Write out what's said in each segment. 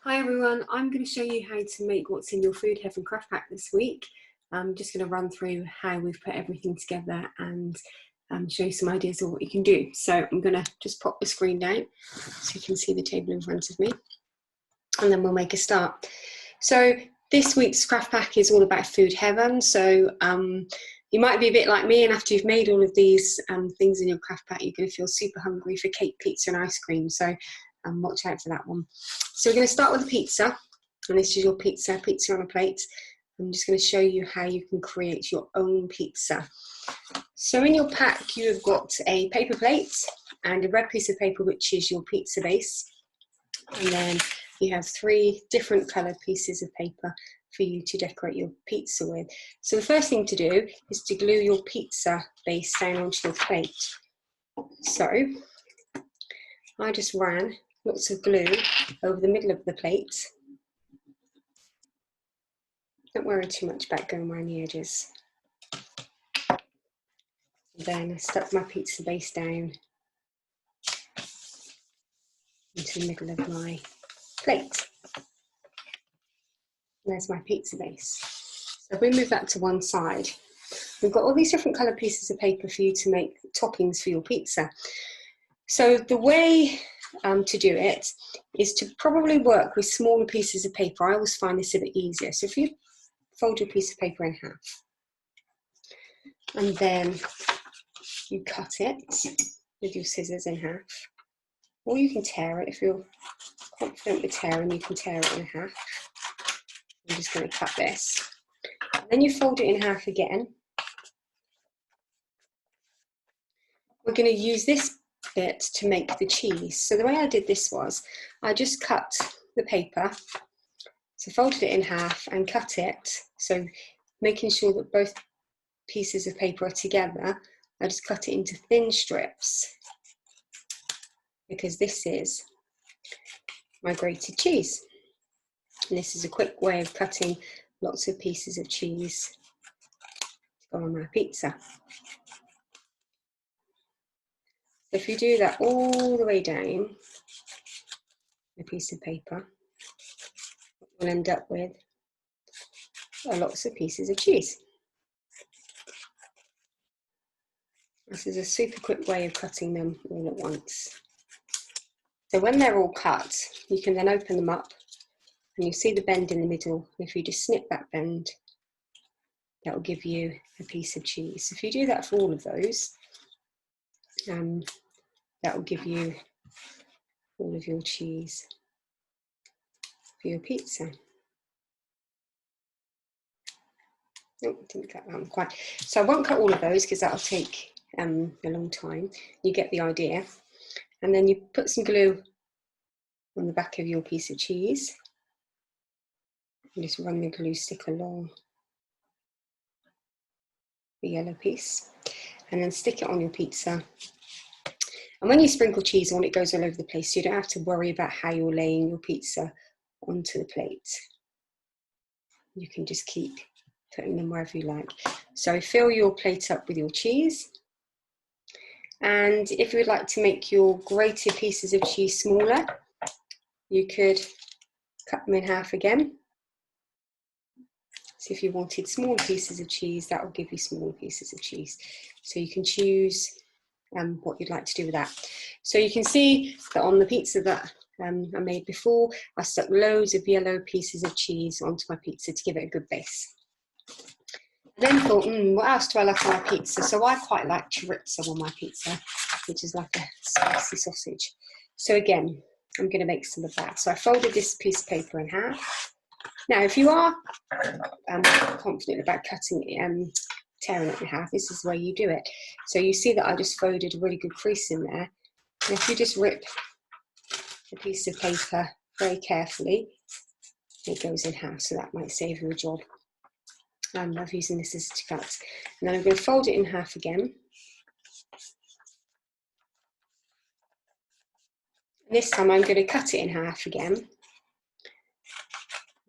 Hi everyone, I'm going to show you how to make what's in your Food Heaven craft pack this week. I'm just going to run through how we've put everything together and show you some ideas of what you can do. So I'm going to just pop the screen down so you can see the table in front of me, and then we'll make a start. So this week's craft pack is all about Food Heaven. So you might be a bit like me, and after you've made all of these things in your craft pack, you're going to feel super hungry for cake, pizza and ice cream. So watch out for that one. So we're going to start with a pizza, and this is your pizza on a plate. I'm just going to show you how you can create your own pizza. So in your pack you've got a paper plate and a red piece of paper, which is your pizza base, and then you have 3 different coloured pieces of paper for you to decorate your pizza with. So the first thing to do is to glue your pizza base down onto your plate. So I just ran lots of glue over the middle of the plate. Don't worry too much about going around the edges. And then I stuck my pizza base down into the middle of my plate. And there's my pizza base. So if we move that to one side, we've got all these different coloured pieces of paper for you to make toppings for your pizza. So the way to do it is to probably work with smaller pieces of paper. I always find this a bit easier. So if you fold your piece of paper in half, and then you cut it with your scissors in half, or you can tear it. If you're confident with tearing, you can tear it in half. I'm just going to cut this. Then you fold it in half again. We're going to use this bit to make the cheese. So the way I did this was, I just cut the paper, so folded it in half and cut it, so making sure that both pieces of paper are together. I just cut it into thin strips, because this is my grated cheese. And this is a quick way of cutting lots of pieces of cheese to go on my pizza. So if you do that all the way down a piece of paper, we'll end up with lots of pieces of cheese. This is a super quick way of cutting them all at once. So when they're all cut, you can then open them up, and you see the bend in the middle. If you just snip that bend, that will give you a piece of cheese. If you do that for all of those, that will give you all of your cheese for your pizza. Oh, didn't cut that one quite. So I won't cut all of those because that'll take a long time. You get the idea. And then you put some glue on the back of your piece of cheese and just run the glue stick along the yellow piece, and then stick it on your pizza. And when you sprinkle cheese on, it goes all over the place, so you don't have to worry about how you're laying your pizza onto the plate. You can just keep putting them wherever you like. So fill your plate up with your cheese. And if you would like to make your grated pieces of cheese smaller, you could cut them in half again. So if you wanted smaller pieces of cheese, that will give you smaller pieces of cheese. So you can choose what you'd like to do with that. So you can see that on the pizza that I made before, I stuck loads of yellow pieces of cheese onto my pizza to give it a good base. I then thought, what else do I like on my pizza? So I quite like chorizo on my pizza, which is like a spicy sausage. So again, I'm going to make some of that. So I folded this piece of paper in half. Now, if you are confident about cutting it, tearing it in half, this is the way you do it. So you see that I just folded a really good crease in there. And if you just rip a piece of paper very carefully, it goes in half, so that might save you a job of using the scissors to cut. And then I'm going to fold it in half again. And this time I'm going to cut it in half again.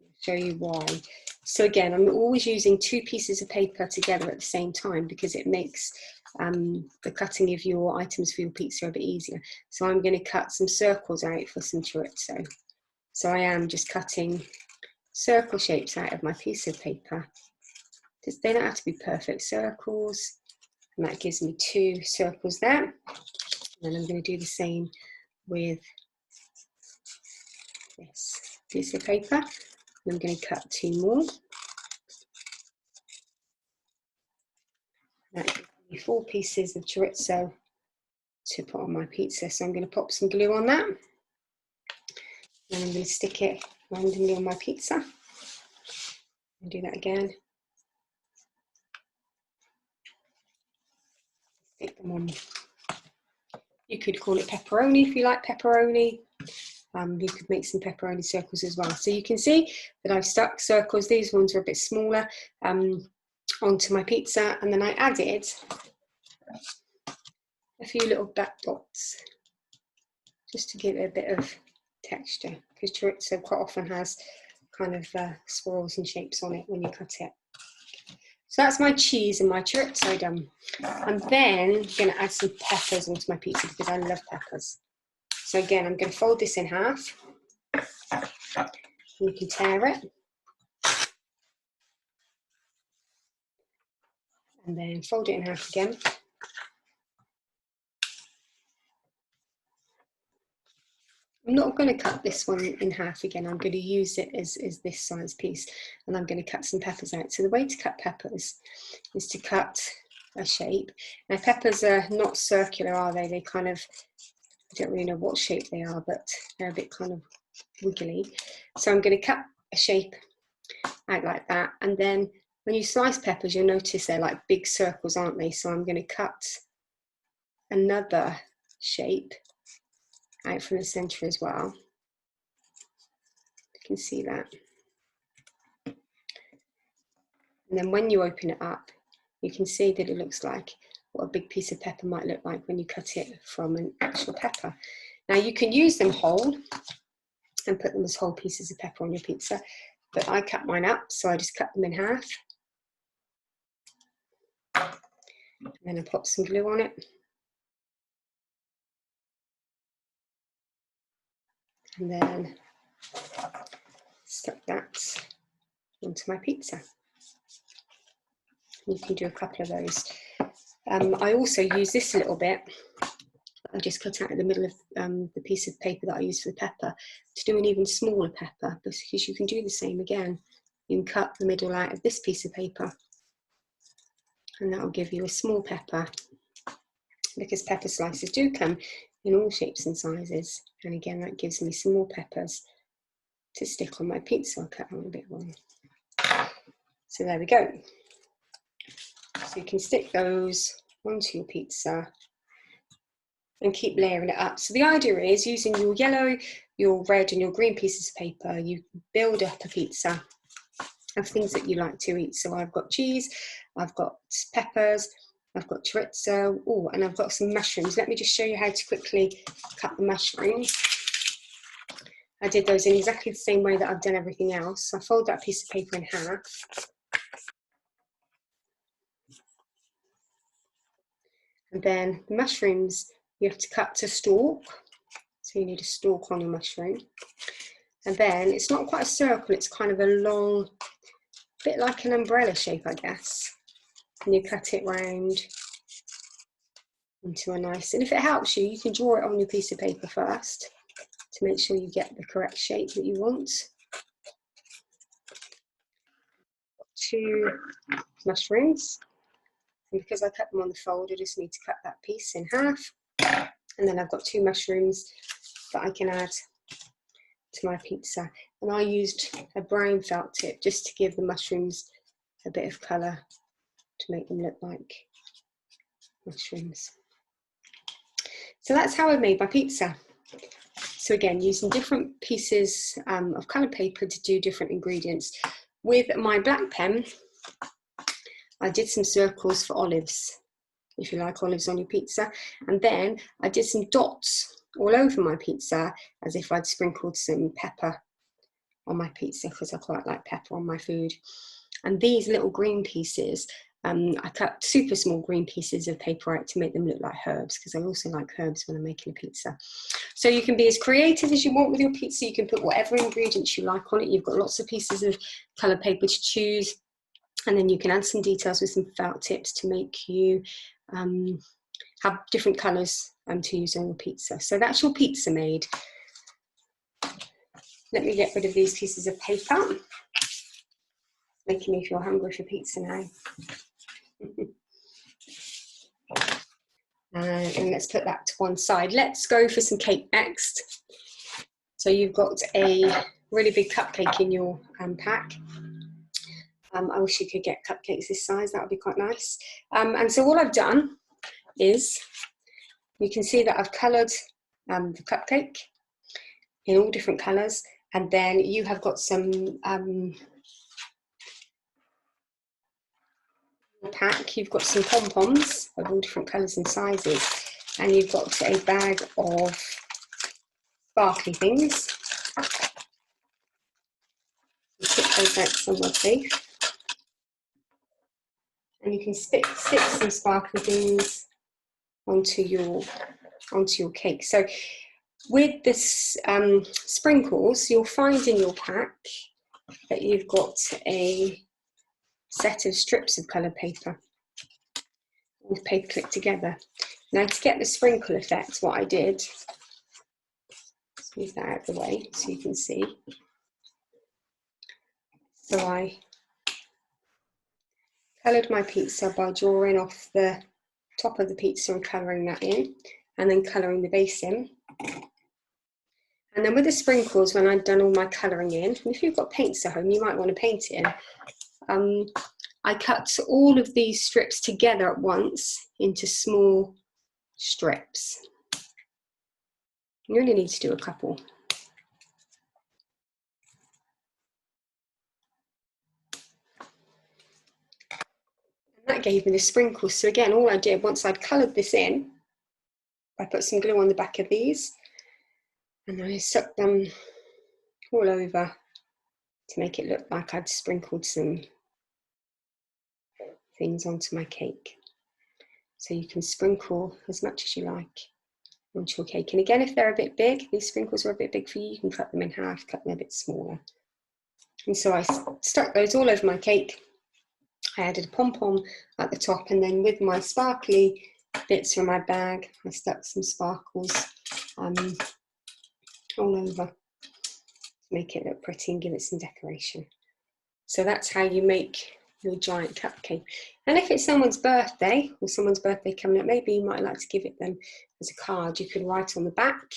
I'll show you why. So again, I'm always using 2 pieces of paper together at the same time, because it makes the cutting of your items for your pizza a bit easier. So I'm going to cut some circles out for some chorizo. So I am just cutting circle shapes out of my piece of paper. They don't have to be perfect circles, and that gives me 2 circles there. And then I'm going to do the same with this piece of paper. I'm going to cut 2 more. That gives me 4 pieces of chorizo to put on my pizza. So I'm going to pop some glue on that, and I'm going to stick it randomly on my pizza. And do that again. Stick them on. You could call it pepperoni if you like pepperoni. You could make some pepperoni circles as well. So you can see that I've stuck circles. These ones are a bit smaller onto my pizza, and then I added a few little black dots just to give it a bit of texture, because chorizo quite often has kind of swirls and shapes on it when you cut it. So that's my cheese and my chorizo done. I'm then going to add some peppers onto my pizza because I love peppers. So again, I'm going to fold this in half. You can tear it. And then fold it in half again. I'm not going to cut this one in half again. I'm going to use it as this size piece, and I'm going to cut some peppers out. So the way to cut peppers is to cut a shape. Now peppers are not circular, are they? They kind of, I don't really know what shape they are, but they're a bit kind of wiggly. So I'm going to cut a shape out like that, and then when you slice peppers, you'll notice they're like big circles, aren't they? So I'm going to cut another shape out from the center as well. You can see that. And then when you open it up, you can see that it looks like what a big piece of pepper might look like when you cut it from an actual pepper. Now you can use them whole and put them as whole pieces of pepper on your pizza, but I cut mine up, so I just cut them in half. And then I pop some glue on it. And then stuck that onto my pizza. You can do a couple of those. I also use this a little bit. I just cut out in the middle of the piece of paper that I use for the pepper to do an even smaller pepper, because you can do the same again. You can cut the middle out of this piece of paper, and that will give you a small pepper, because pepper slices do come in all shapes and sizes. And again, that gives me some more peppers to stick on my pizza. I'll cut on a bit more. So there we go. So you can stick those onto your pizza and keep layering it up. So the idea is, using your yellow, your red and your green pieces of paper, you build up a pizza of things that you like to eat. So I've got cheese, I've got peppers, I've got chorizo, oh, and I've got some mushrooms. Let me just show you how to quickly cut the mushrooms. I did those in exactly the same way that I've done everything else. So I fold that piece of paper in half. And then the mushrooms, you have to cut to stalk. So you need a stalk on your mushroom. And then it's not quite a circle, it's kind of a long, bit like an umbrella shape, I guess. And you cut it round into a nice, and if it helps you, you can draw it on your piece of paper first to make sure you get the correct shape that you want. 2 mushrooms. And because I cut them on the fold, I just need to cut that piece in half. And then I've got 2 mushrooms that I can add to my pizza. And I used a brown felt tip just to give the mushrooms a bit of colour, to make them look like mushrooms. So that's how I made my pizza. So again, using different pieces of coloured paper to do different ingredients. With my black pen, I did some circles for olives, if you like olives on your pizza. And then I did some dots all over my pizza, as if I'd sprinkled some pepper on my pizza, because I quite like pepper on my food. And these little green pieces I cut super small green pieces of paper out to make them look like herbs, because I also like herbs when I'm making a pizza. So you can be as creative as you want with your pizza. You can put whatever ingredients you like on it. You've got lots of pieces of coloured paper to choose, and then you can add some details with some felt tips to make you have different colours to use on your pizza. So that's your pizza made. Let me get rid of these pieces of paper. Making me feel hungry for pizza now. And let's put that to one side. Let's go for some cake next. So you've got a really big cupcake in your pack. I wish you could get cupcakes this size, that would be quite nice. And so what I've done is, you can see that I've coloured the cupcake in all different colours, and then you have got some pack, you've got some pom-poms of all different colours and sizes, and you've got a bag of sparkly things. You put those out somewhere safe, and you can stick some sparkly things onto your cake. So with this sprinkles, you'll find in your pack that you've got a set of strips of coloured paper with paper clipped together. Now, to get the sprinkle effect, what I did, let's move that out of the way so you can see. So I coloured my pizza by drawing off the top of the pizza and colouring that in, and then colouring the base in. And then with the sprinkles, when I'd done all my colouring in, and if you've got paints at home, you might want to paint it in, I cut all of these strips together at once into small strips. You only need to do a couple. And that gave me the sprinkles. So again, all I did, once I'd coloured this in, I put some glue on the back of these, and I stuck them all over to make it look like I'd sprinkled some things onto my cake. So you can sprinkle as much as you like onto your cake. And again, if they're a bit big, these sprinkles are a bit big for you, you can cut them in half, cut them a bit smaller. And so I stuck those all over my cake. I added a pom-pom at the top, and then with my sparkly bits from my bag, I stuck some sparkles all over to make it look pretty and give it some decoration. So that's how you make your giant cupcake. And if it's someone's birthday, or someone's birthday coming up, maybe you might like to give it them as a card. You could write on the back,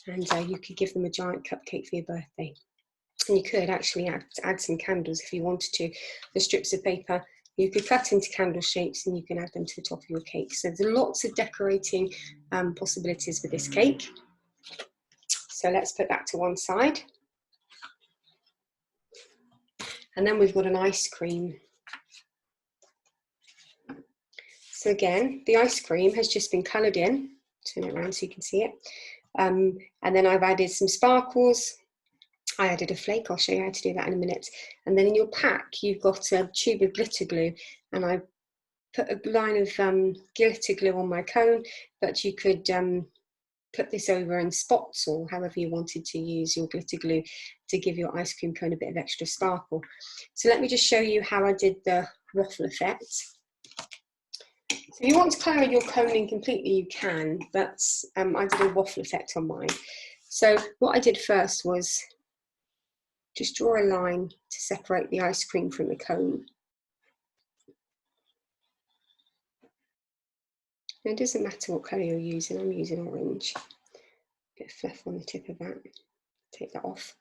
and you could give them a giant cupcake for your birthday. And you could actually add some candles if you wanted to. The strips of paper, you could cut into candle shapes, and you can add them to the top of your cake. So there's lots of decorating possibilities with this cake. So let's put that to one side. And then we've got an ice cream. So again, the ice cream has just been coloured in. Turn it around so you can see it. And then I've added some sparkles. I added a flake. I'll show you how to do that in a minute. And then in your pack, you've got a tube of glitter glue, and I put a line of glitter glue on my cone, but you could put this over in spots, or however you wanted to use your glitter glue to give your ice cream cone a bit of extra sparkle. So let me just show you how I did the waffle effect. So if you want to colour your cone in completely, you can, but I did a waffle effect on mine. So what I did first was just draw a line to separate the ice cream from the cone. Now, it doesn't matter what colour you're using, I'm using orange. Bit of fluff on the tip of that, take that off.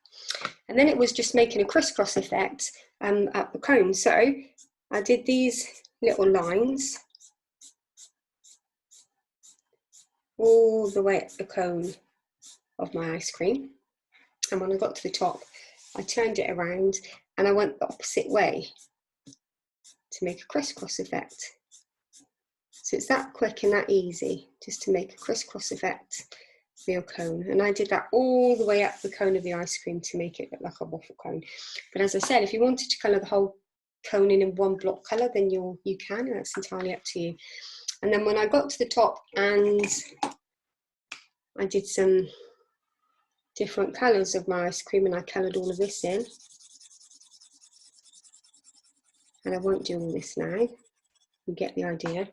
And then it was just making a crisscross effect at the cone. So I did these little lines all the way up the cone of my ice cream. And when I got to the top, I turned it around and I went the opposite way to make a crisscross effect. So it's that quick and that easy just to make a crisscross effect for your cone. And I did that all the way up the cone of the ice cream to make it look like a waffle cone. But as I said, if you wanted to colour the whole cone in one block colour, then you can. That's entirely up to you. And then when I got to the top and I did some different colours of my ice cream, and I coloured all of this in. And I won't do all this now. You get the idea.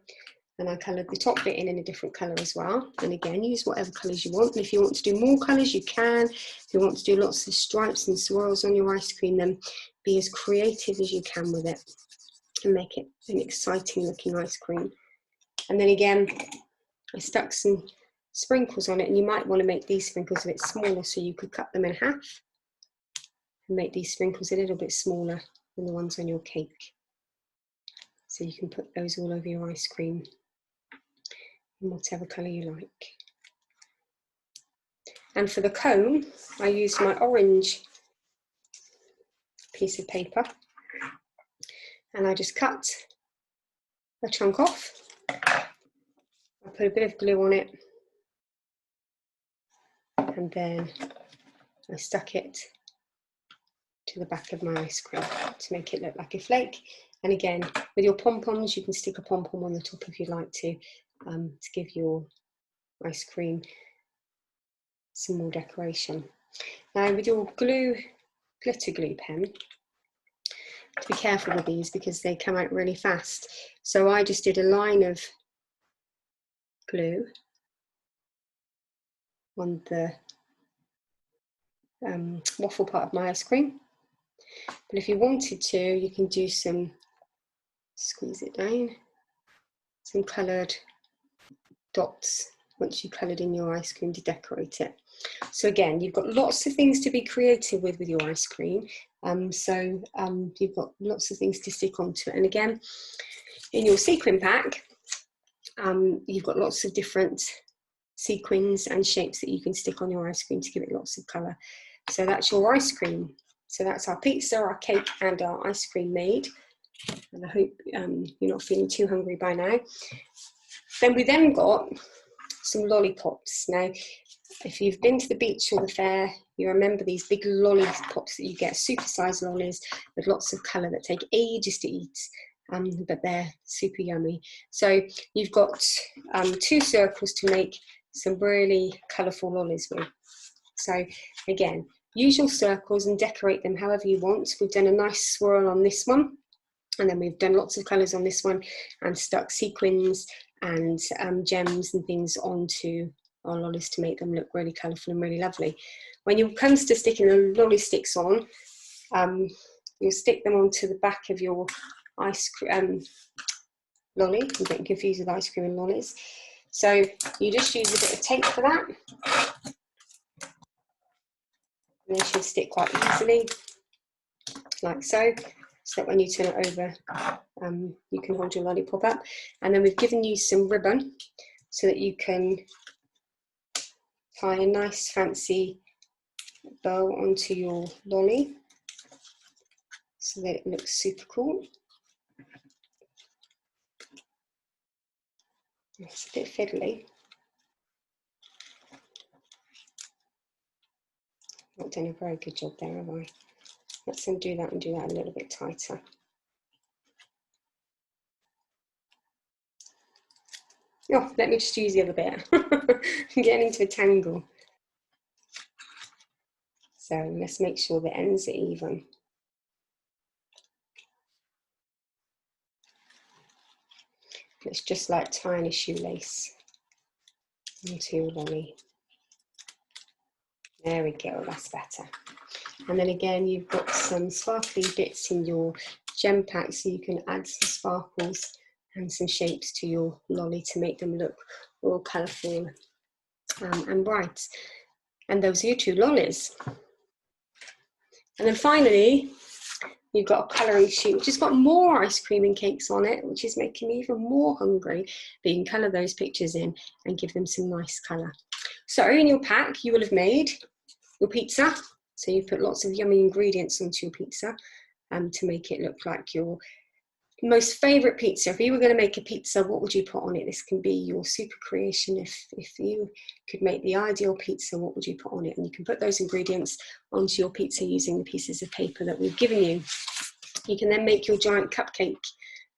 And I coloured the top bit in a different colour as well. And again, use whatever colours you want. And if you want to do more colours, you can. If you want to do lots of stripes and swirls on your ice cream, then be as creative as you can with it and make it an exciting looking ice cream. And then again, I stuck some sprinkles on it, and you might want to make these sprinkles a bit smaller, so you could cut them in half and make these sprinkles a little bit smaller than the ones on your cake. So you can put those all over your ice cream in whatever colour you like. And for the cone, I used my orange piece of paper, and I just cut a chunk off. I put a bit of glue on it, and then I stuck it to the back of my ice cream to make it look like a flake. And again, with your pom-poms, you can stick a pom-pom on the top if you'd like to give your ice cream some more decoration. Now with your glitter glue pen, be careful with these because they come out really fast. So I just did a line of glue on the waffle part of my ice cream. But if you wanted to, you can do some, squeeze it down, some coloured dots once you coloured in your ice cream to decorate it. So again, you've got lots of things to be creative with your ice cream. You've got lots of things to stick onto it. And again, in your sequin pack, you've got lots of different sequins and shapes that you can stick on your ice cream to give it lots of colour. So that's your ice cream. So that's our pizza, our cake and our ice cream made. And I hope you're not feeling too hungry by now. Then we got some lollipops. Now, if you've been to the beach or the fair, you remember these big lollipops that you get, super-sized lollies with lots of colour that take ages to eat, but they're super yummy. So you've got 2 circles to make some really colourful lollies with. So again, use your circles and decorate them however you want. We've done a nice swirl on this one, and then we've done lots of colours on this one and stuck sequins and gems and things onto our lollies to make them look really colourful and really lovely. When it comes to sticking the lolly sticks on, you'll stick them onto the back of your ice cream lolly. I'm getting confused with ice cream and lollies. So you just use a bit of tape for that. And they should stick quite easily, like so. So that when you turn it over, you can hold your lollipop up. And then we've given you some ribbon so that you can tie a nice fancy bow onto your lolly so that it looks super cool. It's a bit fiddly. Not done a very good job there, have I? Let's undo that and do that a little bit tighter. Oh, let me just use the other bit. I'm getting into a tangle. So let's make sure the ends are even. It's just like tying a shoelace onto your lolly. There we go, that's better. And then again, you've got some sparkly bits in your gem pack, so you can add some sparkles and some shapes to your lolly to make them look all colourful and bright. And those are your 2 lollies. And then finally, you've got a colouring sheet, which has got more ice cream and cakes on it, which is making me even more hungry. But you can colour those pictures in and give them some nice colour. So in your pack, you will have made your pizza. So you put lots of yummy ingredients onto your pizza to make it look like your most favourite pizza. If you were going to make a pizza, what would you put on it? This can be your super creation. If you could make the ideal pizza, what would you put on it? And you can put those ingredients onto your pizza using the pieces of paper that we've given you. You can then make your giant cupcake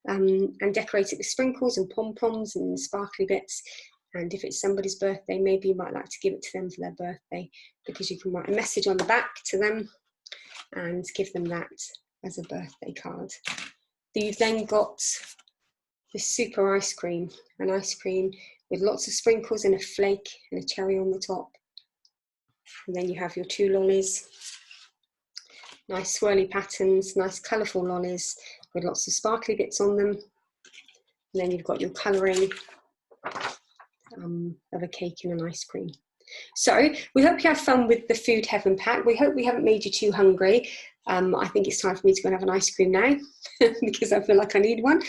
and decorate it with sprinkles and pom-poms and sparkly bits. And if it's somebody's birthday, maybe you might like to give it to them for their birthday, because you can write a message on the back to them and give them that as a birthday card. You've then got this super ice cream, an ice cream with lots of sprinkles and a flake and a cherry on the top. And then you have your 2 lollies, nice swirly patterns, nice colourful lollies with lots of sparkly bits on them. And then you've got your colouring of a cake and an ice cream. So we hope you have fun with the Food Heaven pack. We hope we haven't made you too hungry. I think it's time for me to go and have an ice cream now because I feel like I need one.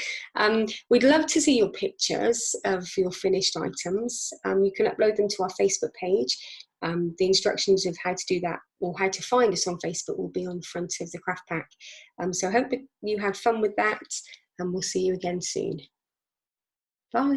We'd love to see your pictures of your finished items. You can upload them to our Facebook page. The instructions of how to do that, or how to find us on Facebook, will be on the front of the craft pack. So I hope that you had fun with that, and we'll see you again soon. Bye.